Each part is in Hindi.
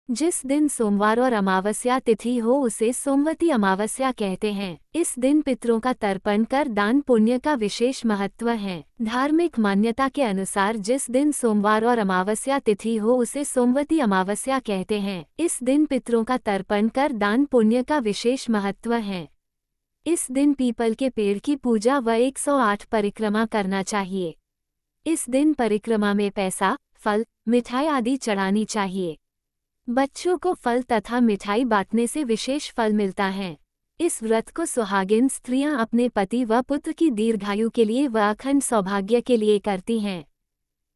जिस दिन सोमवार और अमावस्या तिथि हो उसे सोमवती अमावस्या कहते हैं। इस दिन पितरों का तर्पण कर दान पुण्य का विशेष महत्व है। धार्मिक मान्यता के अनुसार जिस दिन सोमवार और अमावस्या तिथि हो उसे सोमवती अमावस्या कहते हैं। इस दिन पितरों का तर्पण कर दान पुण्य का विशेष महत्व है। इस दिन पीपल के पेड़ की पूजा व 108 परिक्रमा करना चाहिए। इस दिन परिक्रमा में पैसा, फल, मिठाई आदि चढ़ानी चाहिए। बच्चों को फल तथा मिठाई बांटने से विशेष फल मिलता है। इस व्रत को सुहागिन स्त्रियां अपने पति व पुत्र की दीर्घायु के लिए व अखंड सौभाग्य के लिए करती हैं।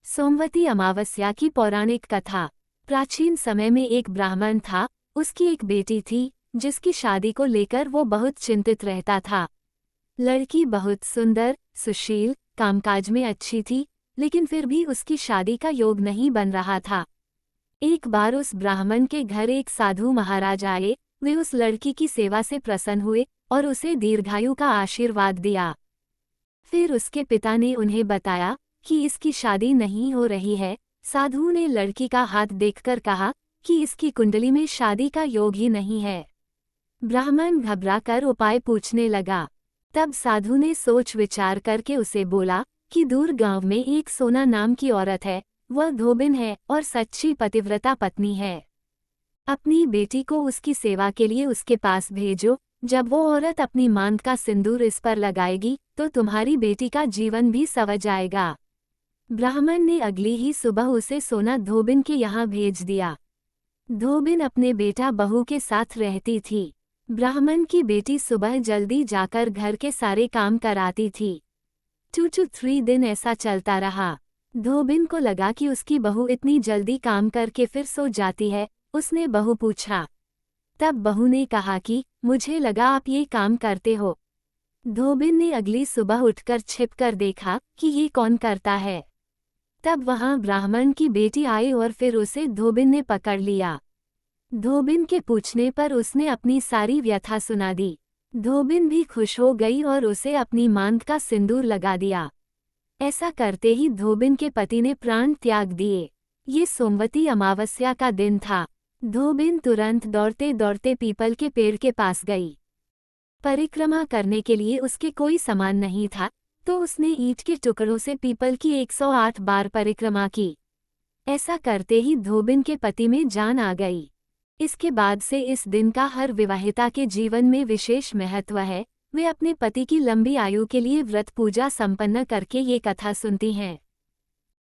सोमवती अमावस्या की पौराणिक कथा। प्राचीन समय में एक ब्राह्मण था, उसकी एक बेटी थी, जिसकी शादी को लेकर वो बहुत चिंतित रहता था। लड़की बहुत सुंदर, सुशील, कामकाज में अच्छी थी, लेकिन फिर भी उसकी शादी का योग नहीं बन रहा था। एक बार उस ब्राह्मण के घर एक साधु महाराज आए। वे उस लड़की की सेवा से प्रसन्न हुए और उसे दीर्घायु का आशीर्वाद दिया। फिर उसके पिता ने उन्हें बताया कि इसकी शादी नहीं हो रही है। साधु ने लड़की का हाथ देखकर कहा कि इसकी कुंडली में शादी का योग ही नहीं है। ब्राह्मण घबराकर उपाय पूछने लगा। तब साधु ने सोच विचार करके उसे बोला कि दूर गांव में एक सोना नाम की औरत है, वह धोबिन है और सच्ची पतिव्रता पत्नी है। अपनी बेटी को उसकी सेवा के लिए उसके पास भेजो। जब वो औरत अपनी मांग का सिंदूर इस पर लगाएगी तो तुम्हारी बेटी का जीवन भी संवर जाएगा। ब्राह्मण ने अगली ही सुबह उसे सोना धोबिन के यहाँ भेज दिया। धोबिन अपने बेटा बहू के साथ रहती थी। ब्राह्मण की बेटी सुबह जल्दी जाकर घर के सारे काम कराती थी। 2-3 दिन ऐसा चलता रहा। धोबिन को लगा कि उसकी बहू इतनी जल्दी काम करके फिर सो जाती है। उसने बहू पूछा। तब बहू ने कहा कि मुझे लगा आप ये काम करते हो। धोबिन ने अगली सुबह उठकर छिपकर देखा कि ये कौन करता है। तब वहां ब्राह्मण की बेटी आई और फिर उसे धोबिन ने पकड़ लिया। धोबिन के पूछने पर उसने अपनी सारी व्यथा सुना दी। धोबिन भी खुश हो गई और उसे अपनी मांग का सिंदूर लगा दिया। ऐसा करते ही धोबिन के पति ने प्राण त्याग दिए। ये सोमवती अमावस्या का दिन था। धोबिन तुरंत दौड़ते दौड़ते पीपल के पेड़ के पास गई। परिक्रमा करने के लिए उसके कोई सामान नहीं था, तो उसने ईंट के टुकड़ों से पीपल की 108 बार परिक्रमा की। ऐसा करते ही धोबिन के पति में जान आ गई। इसके बाद से इस दिन का हर विवाहिता के जीवन में विशेष महत्व है। वे अपने पति की लंबी आयु के लिए व्रत पूजा संपन्न करके ये कथा सुनती हैं।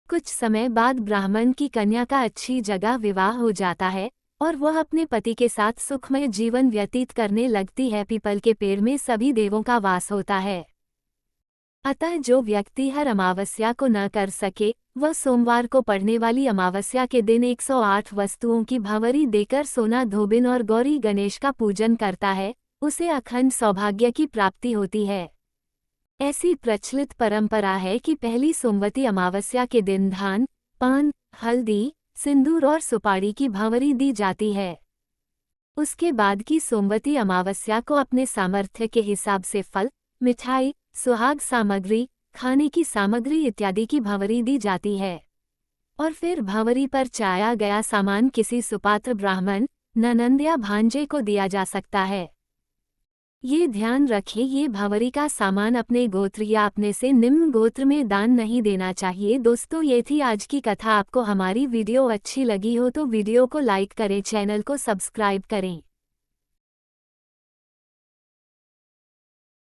कुछ समय बाद ब्राह्मण की कन्या का अच्छी जगह विवाह हो जाता है और वह अपने पति के साथ सुखमय जीवन व्यतीत करने लगती है। पीपल के पेड़ में सभी देवों का वास होता है। अतः जो व्यक्ति हर अमावस्या को न कर सके, वह सोमवार को पड़ने वाली अमावस्या के दिन 108 वस्तुओं की भंवरी देकर सोना धोबिन और गौरी गणेश का पूजन करता है, उसे अखंड सौभाग्य की प्राप्ति होती है। ऐसी प्रचलित परंपरा है कि पहली सोमवती अमावस्या के दिन धान, पान, हल्दी, सिंदूर और सुपारी की भंवरी दी जाती है। उसके बाद की सोमवती अमावस्या को अपने सामर्थ्य के हिसाब से फल, मिठाई, सुहाग सामग्री, खाने की सामग्री इत्यादि की भंवरी दी जाती है। और फिर भंवरी पर चाया गया सामान किसी सुपात्र ब्राह्मण, ननंद या भांजे को दिया जा सकता है। ये ध्यान रखें, ये भंवरी का सामान अपने गोत्र या अपने से निम्न गोत्र में दान नहीं देना चाहिए। दोस्तों, ये थी आज की कथा। आपको हमारी वीडियो अच्छी लगी हो तो वीडियो को लाइक करें, चैनल को सब्सक्राइब करें।